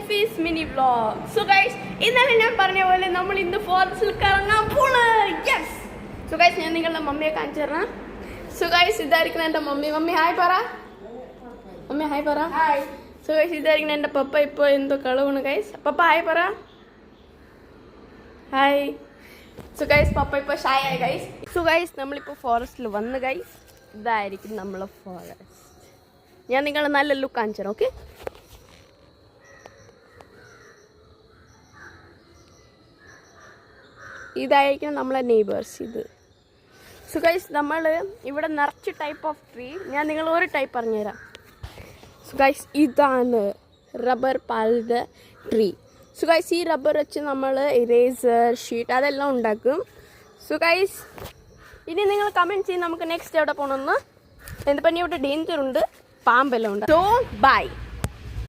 Selfies mini vlog. So guys, ഇന്നലെ ഞാൻ പറഞ്ഞ പോലെ നമ്മൾ ഇന്ന് ഫോറസ്റ്റിൽ കറങ്ങാൻ പോണ്. യെസ്. സോ ഗൈസ്, ഞാൻ നിങ്ങളുടെ മമ്മിയെ കാണിച്ചു തരണം. സോ ഗൈസ്, ഇതായിരിക്കണം എൻ്റെ മമ്മി. മമ്മി ഹായ് പറ. മമ്മി ഹായ് പറ. സോ ഗൈസ്, ഇതായിരിക്കണം എൻ്റെ പപ്പ. ഇപ്പോൾ എന്തോ കളവാണ് ഗൈസ്. പപ്പ ഹായ് പറ. ഹായ്. സോ ഗൈസ്, പപ്പ ഇപ്പോൾ ഷായ് ആയി ഗൈസ്. സോ ഗൈസ്, നമ്മളിപ്പോൾ ഫോറസ്റ്റിൽ വന്ന് ഗൈസ്. ഇതായിരിക്കും നമ്മളെ ഫോറസ്റ്റ്. ഞാൻ നിങ്ങളെ നല്ല ലുക്ക് കാണിച്ചു തരാം. ഓക്കെ, ഇതായിരിക്കും നമ്മളെ നെയ്ബേഴ്സ്. ഇത് സോ ഗൈസ്, നമ്മൾ ഇവിടെ നിറച്ച് ടൈപ്പ് ഓഫ് ട്രീ. ഞാൻ നിങ്ങൾ ഒരു ടൈപ്പ് പറഞ്ഞുതരാം. സോ ഗൈസ്, ഇതാണ് റബ്ബർ പാലിൻ്റെ ട്രീ. സോ ഗൈസ്, ഈ റബ്ബർ വെച്ച് നമ്മൾ ഇറേസർ, ഷീറ്റ് അതെല്ലാം ഉണ്ടാക്കും. സോ ഗൈസ്, ഇനി നിങ്ങൾ കമൻറ്റ് ചെയ്യും നമുക്ക് നെക്സ്റ്റ് എവിടെ പോകണമെന്ന്. എന്താ പറഞ്ഞാൽ ഇവിടെ ഡേഞ്ചർ ഉണ്ട്, പാമ്പെല്ലാം ഉണ്ട്. So by.